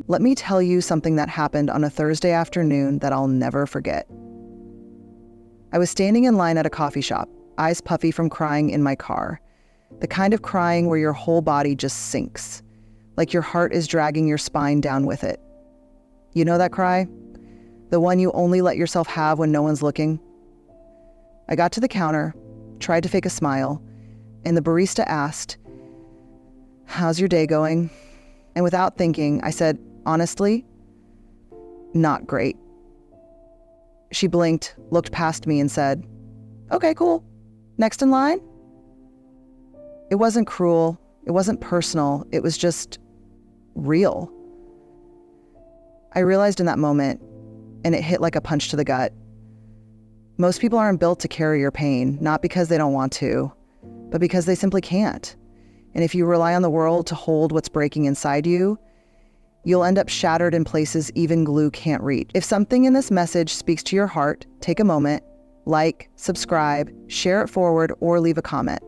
Let me tell you something that happened on a Thursday afternoon that I'll never forget. I was standing in line at a coffee shop, eyes puffy from crying in my car. The kind of crying where your whole body just sinks, like your heart is dragging your spine down with it. You know that cry? The one you only let yourself have when no one's looking? I got to the counter, tried to fake a smile, and the barista asked, "How's your day going?" And without thinking, I said, "Honestly, not great." She blinked, looked past me, and said, "Okay, cool. Next in line?" It wasn't cruel. It wasn't personal. It was just real. I realized in that moment, and it hit like a punch to the gut. Most people aren't built to carry your pain, not because they don't want to, but because they simply can't. And if you rely on the world to hold what's breaking inside you, you'll end up shattered in places even glue can't reach. If something in this message speaks to your heart, take a moment, like, subscribe, share it forward, or leave a comment.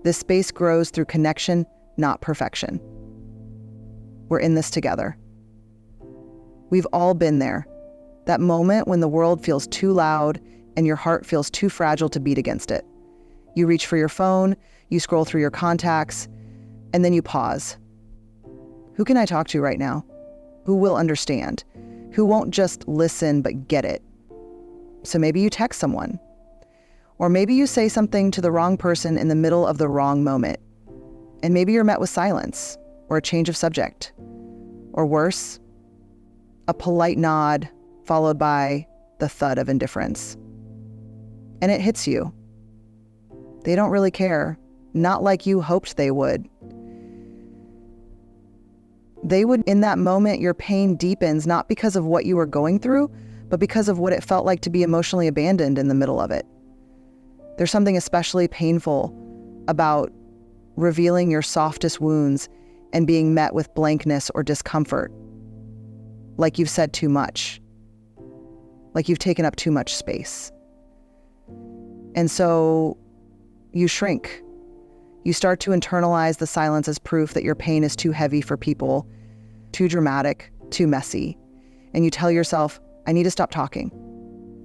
This space grows through connection, not perfection. We're in this together. We've all been there. That moment when the world feels too loud and your heart feels too fragile to beat against it. You reach for your phone, you scroll through your contacts, and then you pause. Who can I talk to right now? Who will understand? Who won't just listen but get it? So maybe you text someone. Or maybe you say something to the wrong person in the middle of the wrong moment. And maybe you're met with silence or a change of subject. Or worse, a polite nod followed by the thud of indifference. And it hits you. They don't really care, not like you hoped they would. They would, in that moment, your pain deepens not because of what you were going through, but because of what it felt like to be emotionally abandoned in the middle of it. There's something especially painful about revealing your softest wounds and being met with blankness or discomfort. Like you've said too much. Like you've taken up too much space. And so you shrink. You start to internalize the silence as proof that your pain is too heavy for people, too dramatic, too messy. And you tell yourself, I need to stop talking.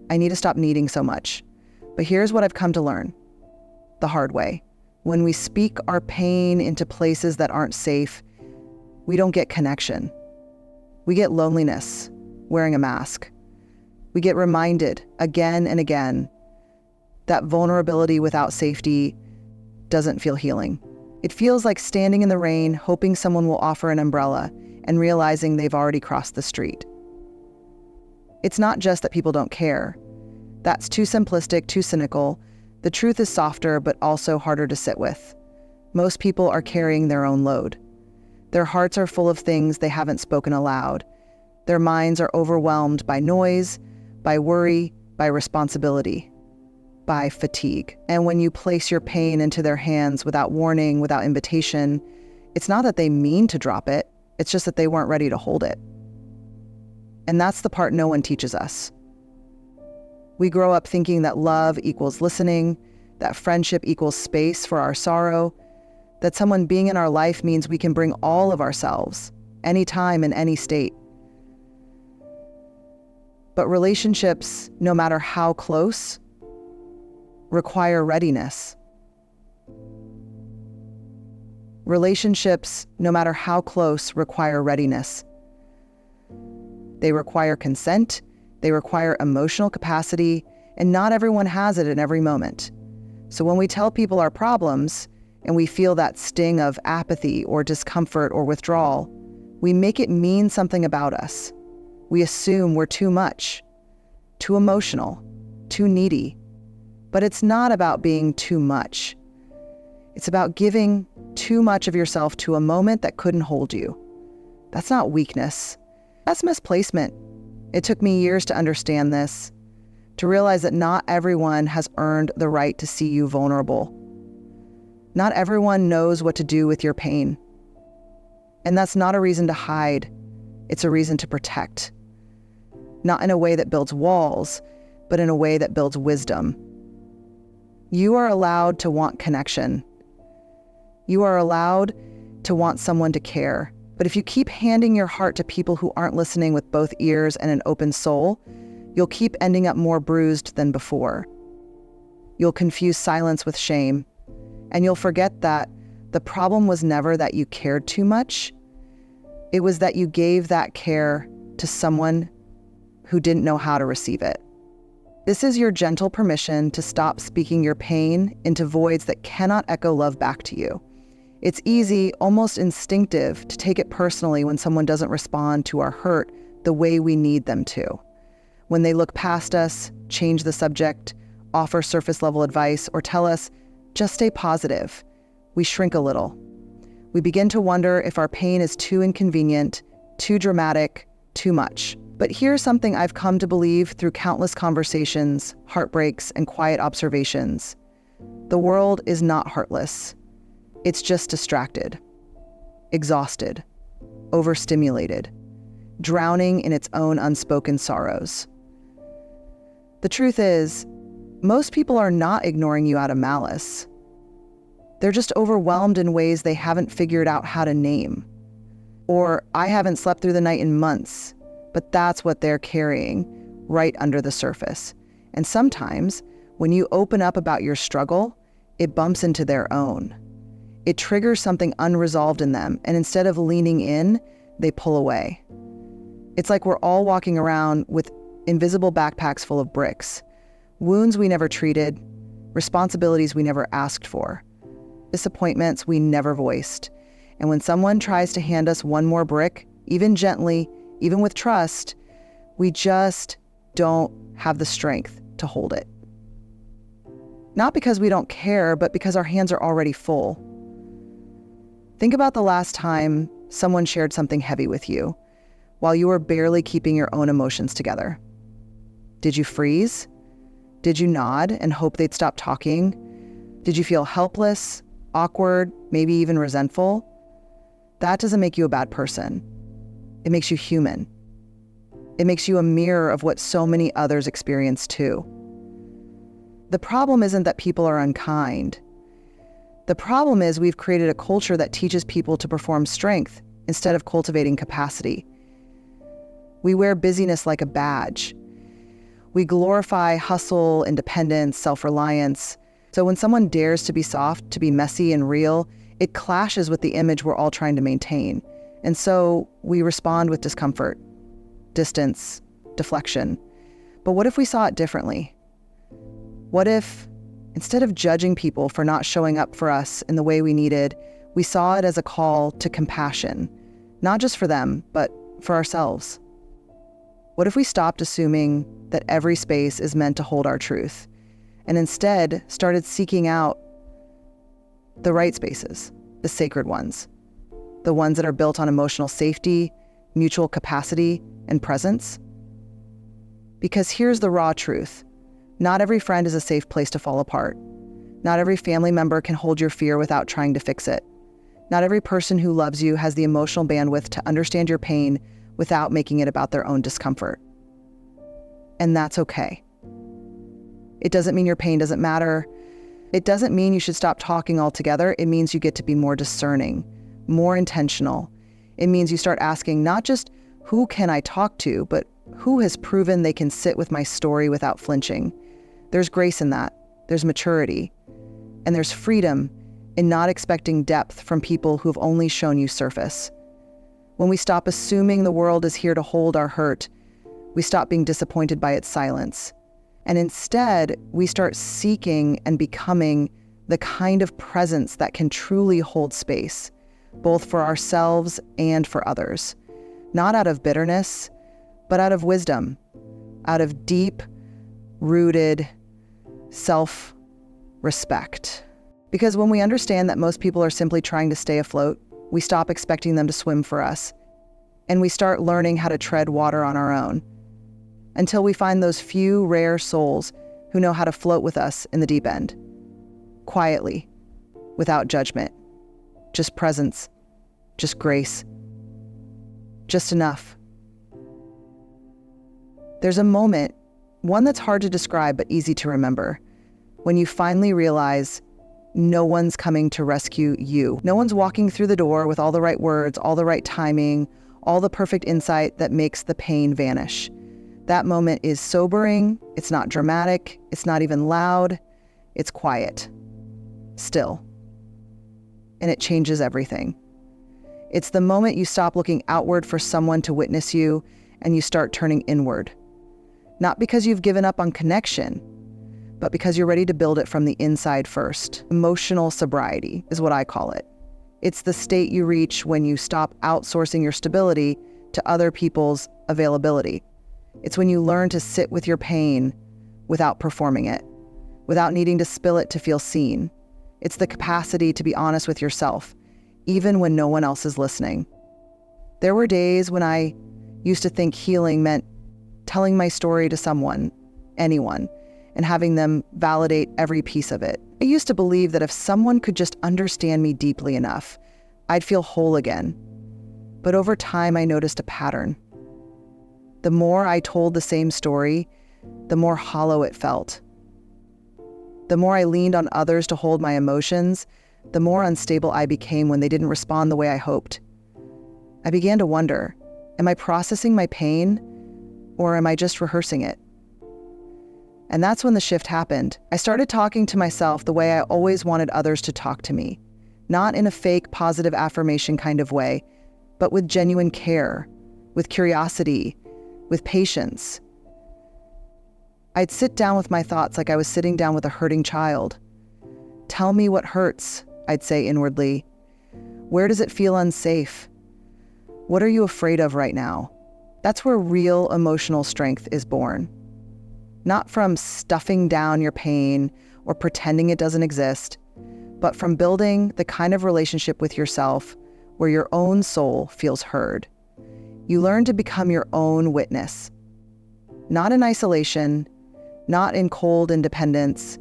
I need to stop needing so much. But here's what I've come to learn the hard way. When we speak our pain into places that aren't safe, we don't get connection. We get loneliness, wearing a mask. We get reminded again and again that vulnerability without safety doesn't feel healing. It feels like standing in the rain, hoping someone will offer an umbrella and realizing they've already crossed the street. It's not just that people don't care. That's too simplistic, too cynical. The truth is softer, but also harder to sit with. Most people are carrying their own load. Their hearts are full of things they haven't spoken aloud. Their minds are overwhelmed by noise, by worry, by responsibility, by fatigue. And when you place your pain into their hands without warning, without invitation, it's not that they mean to drop it, it's just that they weren't ready to hold it. And that's the part no one teaches us. We grow up thinking that love equals listening, that friendship equals space for our sorrow, that someone being in our life means we can bring all of ourselves, anytime in any state. But relationships, no matter how close, require readiness. Relationships, no matter how close, require readiness. They require consent, they require emotional capacity, and not everyone has it in every moment. So when we tell people our problems, and we feel that sting of apathy or discomfort or withdrawal, we make it mean something about us. We assume we're too much, too emotional, too needy. But it's not about being too much. It's about giving too much of yourself to a moment that couldn't hold you. That's not weakness. That's misplacement. It took me years to understand this, to realize that not everyone has earned the right to see you vulnerable. Not everyone knows what to do with your pain. And that's not a reason to hide. It's a reason to protect. Not in a way that builds walls, but in a way that builds wisdom. You are allowed to want connection. You are allowed to want someone to care. But if you keep handing your heart to people who aren't listening with both ears and an open soul, you'll keep ending up more bruised than before. You'll confuse silence with shame, and you'll forget that the problem was never that you cared too much. It was that you gave that care to someone who didn't know how to receive it. This is your gentle permission to stop speaking your pain into voids that cannot echo love back to you. It's easy, almost instinctive, to take it personally when someone doesn't respond to our hurt the way we need them to. When they look past us, change the subject, offer surface-level advice, or tell us, just stay positive, we shrink a little. We begin to wonder if our pain is too inconvenient, too dramatic, too much. But here's something I've come to believe through countless conversations, heartbreaks, and quiet observations. The world is not heartless. It's just distracted, exhausted, overstimulated, drowning in its own unspoken sorrows. The truth is, most people are not ignoring you out of malice. They're just overwhelmed in ways they haven't figured out how to name. Or, I haven't slept through the night in months, but that's what they're carrying right under the surface. And sometimes, when you open up about your struggle, it bumps into their own. It triggers something unresolved in them, and instead of leaning in, they pull away. It's like we're all walking around with invisible backpacks full of bricks, wounds we never treated, responsibilities we never asked for, disappointments we never voiced. And when someone tries to hand us one more brick, even gently, even with trust, we just don't have the strength to hold it. Not because we don't care, but because our hands are already full. Think about the last time someone shared something heavy with you while you were barely keeping your own emotions together. Did you freeze? Did you nod and hope they'd stop talking? Did you feel helpless, awkward, maybe even resentful? That doesn't make you a bad person. It makes you human. It makes you a mirror of what so many others experience too. The problem isn't that people are unkind. The problem is we've created a culture that teaches people to perform strength instead of cultivating capacity. We wear busyness like a badge. We glorify hustle, independence, self-reliance. So when someone dares to be soft, to be messy and real, it clashes with the image we're all trying to maintain. And so we respond with discomfort, distance, deflection. But what if we saw it differently? What if, instead of judging people for not showing up for us in the way we needed, we saw it as a call to compassion, not just for them, but for ourselves? What if we stopped assuming that every space is meant to hold our truth, and instead started seeking out the right spaces, the sacred ones, the ones that are built on emotional safety, mutual capacity, and presence? Because here's the raw truth. Not every friend is a safe place to fall apart. Not every family member can hold your fear without trying to fix it. Not every person who loves you has the emotional bandwidth to understand your pain without making it about their own discomfort. And that's okay. It doesn't mean your pain doesn't matter. It doesn't mean you should stop talking altogether. It means you get to be more discerning, more intentional. It means you start asking not just who can I talk to, but who has proven they can sit with my story without flinching. There's grace in that. There's maturity. And there's freedom in not expecting depth from people who've only shown you surface. When we stop assuming the world is here to hold our hurt, we stop being disappointed by its silence. And instead, we start seeking and becoming the kind of presence that can truly hold space, both for ourselves and for others. Not out of bitterness, but out of wisdom, out of deep-rooted self-respect. Because when we understand that most people are simply trying to stay afloat, we stop expecting them to swim for us, and we start learning how to tread water on our own, until we find those few rare souls who know how to float with us in the deep end, quietly, without judgment, just presence, just grace, just enough. There's a moment, one that's hard to describe but easy to remember, when you finally realize no one's coming to rescue you. No one's walking through the door with all the right words, all the right timing, all the perfect insight that makes the pain vanish. That moment is sobering, it's not dramatic, it's not even loud, it's quiet, still. And it changes everything. It's the moment you stop looking outward for someone to witness you and you start turning inward. Not because you've given up on connection, but because you're ready to build it from the inside first. Emotional sobriety is what I call it. It's the state you reach when you stop outsourcing your stability to other people's availability. It's when you learn to sit with your pain without performing it, without needing to spill it to feel seen. It's the capacity to be honest with yourself, even when no one else is listening. There were days when I used to think healing meant telling my story to someone, anyone, and having them validate every piece of it. I used to believe that if someone could just understand me deeply enough, I'd feel whole again. But over time, I noticed a pattern. The more I told the same story, the more hollow it felt. The more I leaned on others to hold my emotions, the more unstable I became when they didn't respond the way I hoped. I began to wonder, am I processing my pain, or am I just rehearsing it? And that's when the shift happened. I started talking to myself the way I always wanted others to talk to me, not in a fake positive affirmation kind of way, but with genuine care, with curiosity, with patience. I'd sit down with my thoughts like I was sitting down with a hurting child. Tell me what hurts, I'd say inwardly. Where does it feel unsafe? What are you afraid of right now? That's where real emotional strength is born. Not from stuffing down your pain or pretending it doesn't exist, but from building the kind of relationship with yourself where your own soul feels heard. You learn to become your own witness, not in isolation, not in cold independence,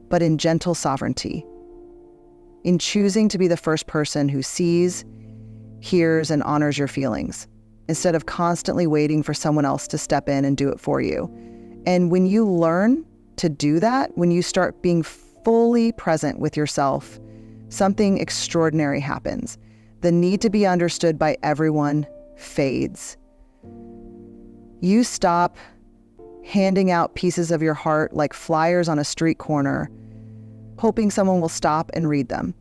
but in gentle sovereignty, in choosing to be the first person who sees, hears, and honors your feelings, instead of constantly waiting for someone else to step in and do it for you. And when you learn to do that, when you start being fully present with yourself, something extraordinary happens. The need to be understood by everyone fades. You stop handing out pieces of your heart like flyers on a street corner, hoping someone will stop and read them.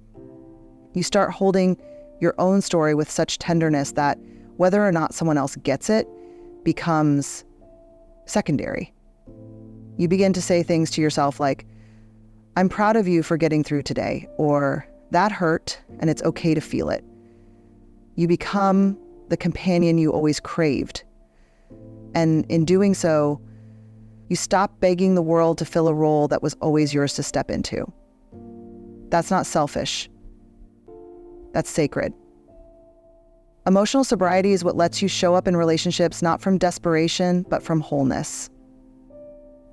You start holding your own story with such tenderness that whether or not someone else gets it becomes secondary. You begin to say things to yourself like, I'm proud of you for getting through today, or that hurt and it's okay to feel it. You become the companion you always craved. And in doing so, you stop begging the world to fill a role that was always yours to step into. That's not selfish. That's sacred. Emotional sobriety is what lets you show up in relationships not from desperation, but from wholeness.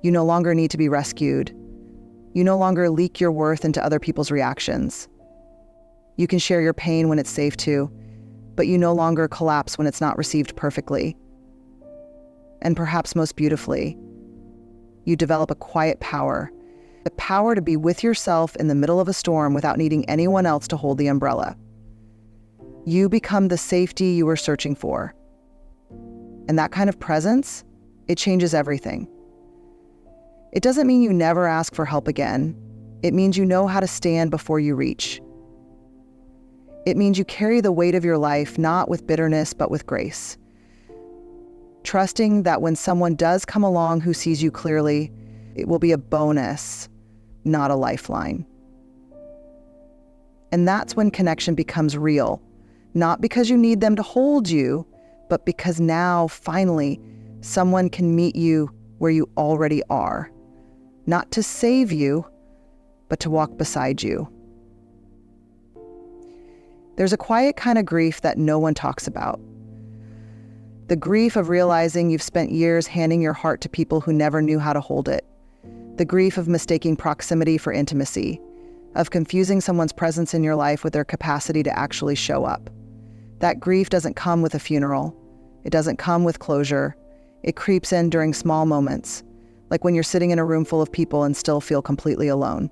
You no longer need to be rescued. You no longer leak your worth into other people's reactions. You can share your pain when it's safe to, but you no longer collapse when it's not received perfectly. And perhaps most beautifully, you develop a quiet power, the power to be with yourself in the middle of a storm without needing anyone else to hold the umbrella. You become the safety you were searching for. And that kind of presence, it changes everything. It doesn't mean you never ask for help again. It means you know how to stand before you reach. It means you carry the weight of your life not with bitterness, but with grace. Trusting that when someone does come along who sees you clearly, it will be a bonus, not a lifeline. And that's when connection becomes real, not because you need them to hold you, but because now, finally, someone can meet you where you already are, not to save you, but to walk beside you. There's a quiet kind of grief that no one talks about. The grief of realizing you've spent years handing your heart to people who never knew how to hold it. The grief of mistaking proximity for intimacy, of confusing someone's presence in your life with their capacity to actually show up. That grief doesn't come with a funeral. It doesn't come with closure. It creeps in during small moments, like when you're sitting in a room full of people and still feel completely alone.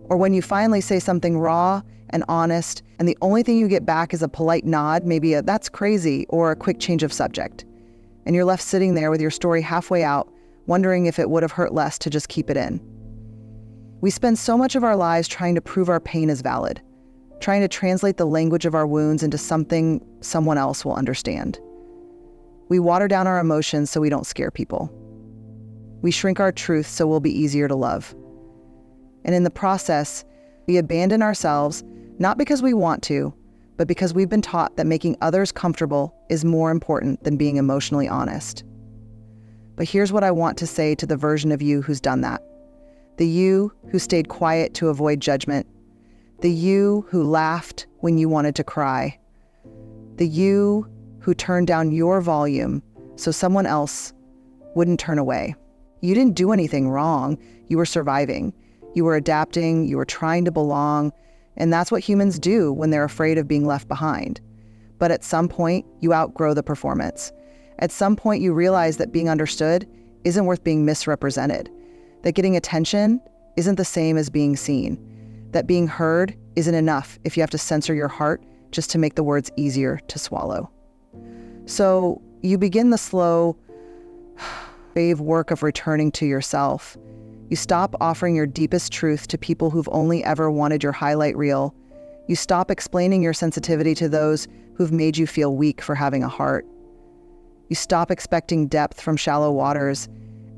Or when you finally say something raw and honest, and the only thing you get back is a polite nod, maybe a "that's crazy" or a quick change of subject. And you're left sitting there with your story halfway out, wondering if it would have hurt less to just keep it in. We spend so much of our lives trying to prove our pain is valid, trying to translate the language of our wounds into something someone else will understand. We water down our emotions so we don't scare people. We shrink our truth so we'll be easier to love. And in the process, we abandon ourselves, not because we want to, but because we've been taught that making others comfortable is more important than being emotionally honest. But here's what I want to say to the version of you who's done that. The you who stayed quiet to avoid judgment. The you who laughed when you wanted to cry. The you who turned down your volume so someone else wouldn't turn away. You didn't do anything wrong. You were surviving. You were adapting. You were trying to belong. And that's what humans do when they're afraid of being left behind. But at some point, you outgrow the performance. At some point, you realize that being understood isn't worth being misrepresented, that getting attention isn't the same as being seen, that being heard isn't enough if you have to censor your heart just to make the words easier to swallow. So you begin the slow, brave work of returning to yourself. You stop offering your deepest truth to people who've only ever wanted your highlight reel. You stop explaining your sensitivity to those who've made you feel weak for having a heart. You stop expecting depth from shallow waters,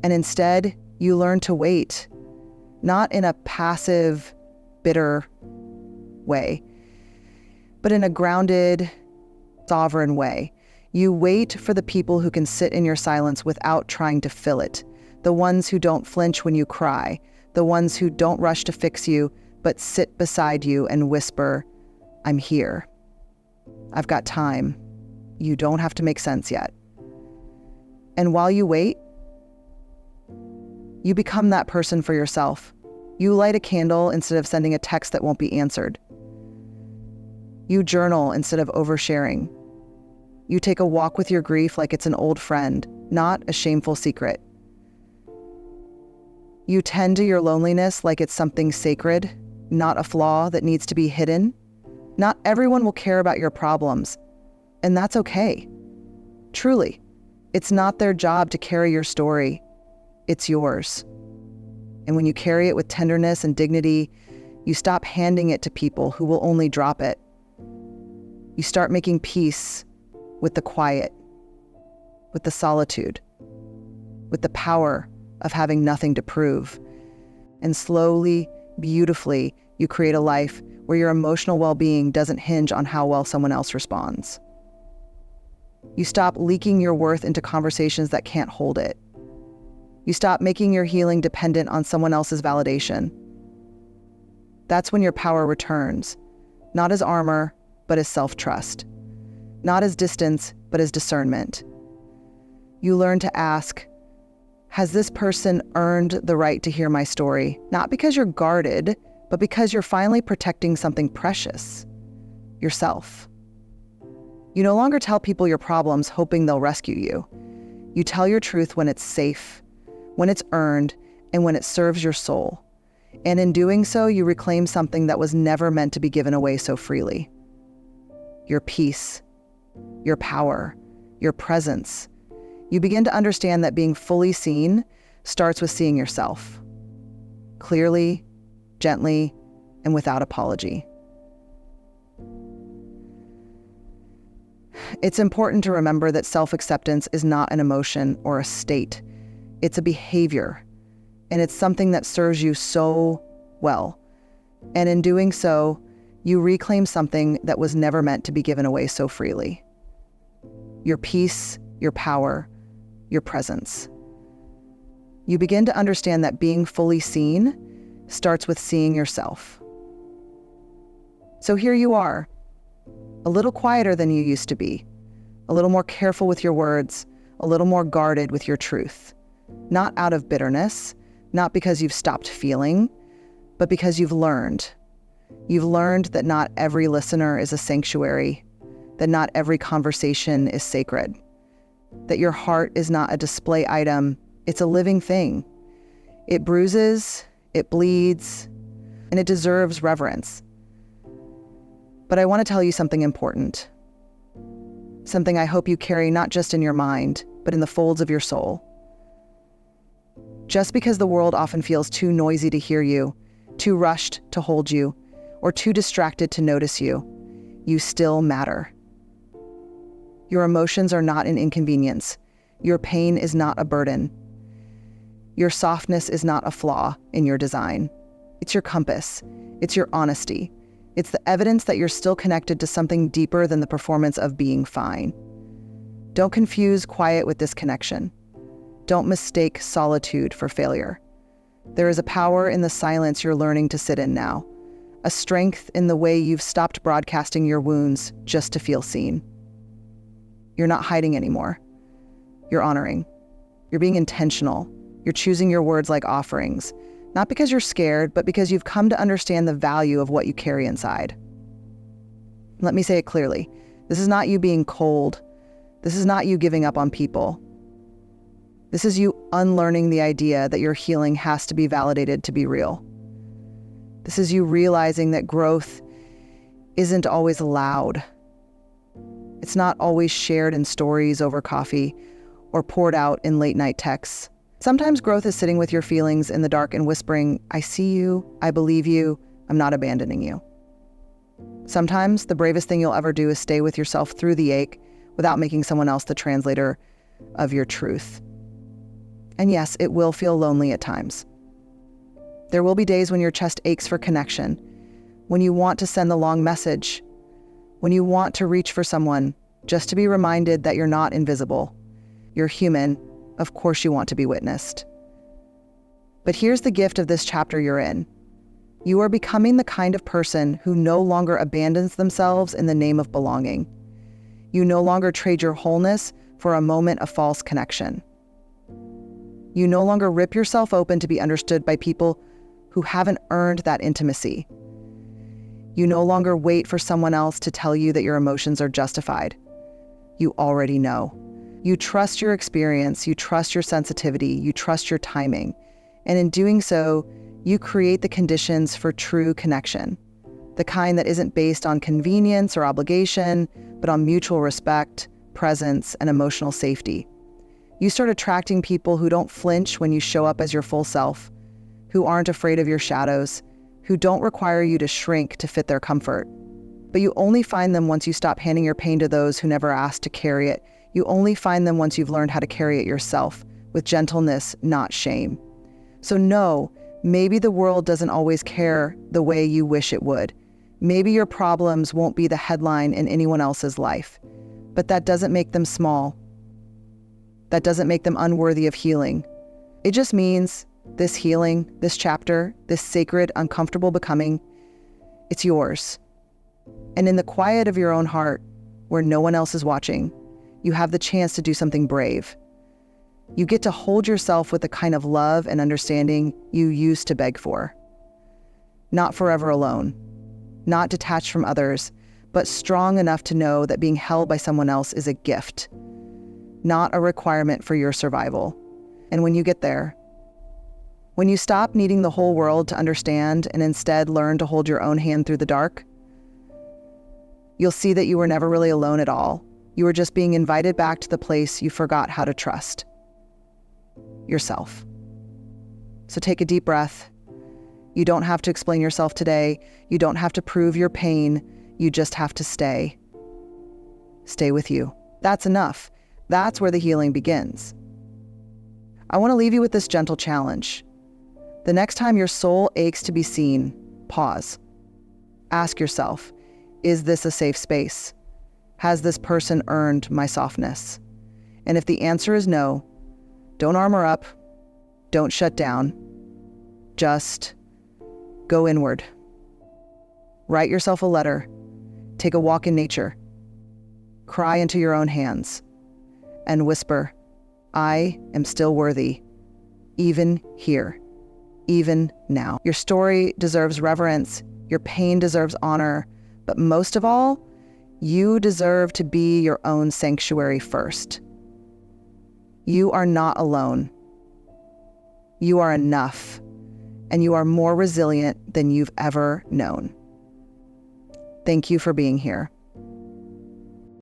and instead, you learn to wait, not in a passive, bitter way, but in a grounded, sovereign way. You wait for the people who can sit in your silence without trying to fill it, the ones who don't flinch when you cry, the ones who don't rush to fix you, but sit beside you and whisper, "I'm here. I've got time. You don't have to make sense yet." And while you wait, you become that person for yourself. You light a candle instead of sending a text that won't be answered. You journal instead of oversharing. You take a walk with your grief like it's an old friend, not a shameful secret. You tend to your loneliness like it's something sacred, not a flaw that needs to be hidden. Not everyone will care about your problems, and that's okay. Truly, it's not their job to carry your story. It's yours. And when you carry it with tenderness and dignity, you stop handing it to people who will only drop it. You start making peace with the quiet, with the solitude, with the power of having nothing to prove. And slowly, beautifully, you create a life where your emotional well-being doesn't hinge on how well someone else responds. You stop leaking your worth into conversations that can't hold it. You stop making your healing dependent on someone else's validation. That's when your power returns, not as armor, but as self-trust. Not as distance, but as discernment. You learn to ask, has this person earned the right to hear my story? Not because you're guarded, but because you're finally protecting something precious, yourself. You no longer tell people your problems hoping they'll rescue you. You tell your truth when it's safe, when it's earned, and when it serves your soul. And in doing so, you reclaim something that was never meant to be given away so freely. Your peace, your power, your presence. You begin to understand that being fully seen starts with seeing yourself. Clearly, gently, and without apology. It's important to remember that self-acceptance is not an emotion or a state. It's a behavior, and it's something that serves you so well. And in doing so, you reclaim something that was never meant to be given away so freely. Your peace, your power, your presence. You begin to understand that being fully seen starts with seeing yourself. So here you are, a little quieter than you used to be, a little more careful with your words, a little more guarded with your truth. Not out of bitterness, not because you've stopped feeling, but because you've learned. You've learned that not every listener is a sanctuary, that not every conversation is sacred, that your heart is not a display item, it's a living thing. It bruises, it bleeds, and it deserves reverence. But I want to tell you something important. Something I hope you carry not just in your mind, but in the folds of your soul. Just because the world often feels too noisy to hear you, too rushed to hold you, or too distracted to notice you, you still matter. Your emotions are not an inconvenience. Your pain is not a burden. Your softness is not a flaw in your design. It's your compass. It's your honesty. It's the evidence that you're still connected to something deeper than the performance of being fine. Don't confuse quiet with disconnection. Don't mistake solitude for failure. There is a power in the silence you're learning to sit in now, a strength in the way you've stopped broadcasting your wounds just to feel seen. You're not hiding anymore. You're honoring. You're being intentional. You're choosing your words like offerings, not because you're scared, but because you've come to understand the value of what you carry inside. Let me say it clearly. This is not you being cold. This is not you giving up on people. This is you unlearning the idea that your healing has to be validated to be real. This is you realizing that growth isn't always loud. It's not always shared in stories over coffee or poured out in late-night texts. Sometimes growth is sitting with your feelings in the dark and whispering, I see you, I believe you, I'm not abandoning you. Sometimes the bravest thing you'll ever do is stay with yourself through the ache without making someone else the translator of your truth. And yes, it will feel lonely at times. There will be days when your chest aches for connection, when you want to send the long message, when you want to reach for someone just to be reminded that you're not invisible. You're human. Of course you want to be witnessed. But here's the gift of this chapter you're in. You are becoming the kind of person who no longer abandons themselves in the name of belonging. You no longer trade your wholeness for a moment of false connection. You no longer rip yourself open to be understood by people who haven't earned that intimacy. You no longer wait for someone else to tell you that your emotions are justified. You already know. You trust your experience, you trust your sensitivity, you trust your timing. And in doing so, you create the conditions for true connection, the kind that isn't based on convenience or obligation, but on mutual respect, presence, and emotional safety. You start attracting people who don't flinch when you show up as your full self, who aren't afraid of your shadows, who don't require you to shrink to fit their comfort. But you only find them once you stop handing your pain to those who never asked to carry it. You only find them once you've learned how to carry it yourself, with gentleness, not shame. So no, maybe the world doesn't always care the way you wish it would. Maybe your problems won't be the headline in anyone else's life. But that doesn't make them small. That doesn't make them unworthy of healing. It just means this healing, this chapter, this sacred, uncomfortable becoming, it's yours. And in the quiet of your own heart, where no one else is watching, you have the chance to do something brave. You get to hold yourself with the kind of love and understanding you used to beg for. Not forever alone, not detached from others, but strong enough to know that being held by someone else is a gift, not a requirement for your survival. And when you get there, when you stop needing the whole world to understand and instead learn to hold your own hand through the dark, you'll see that you were never really alone at all. You were just being invited back to the place you forgot how to trust. Yourself. So take a deep breath. You don't have to explain yourself today. You don't have to prove your pain. You just have to stay. Stay with you. That's enough. That's where the healing begins. I want to leave you with this gentle challenge. The next time your soul aches to be seen, pause. Ask yourself, is this a safe space? Has this person earned my softness? And if the answer is no, don't armor up, don't shut down, just go inward. Write yourself a letter, take a walk in nature, cry into your own hands, and whisper, I am still worthy, even here, even now. Your story deserves reverence, your pain deserves honor, but most of all, you deserve to be your own sanctuary first. You are not alone. You are enough. and you are more resilient than you've ever known. Thank you for being here.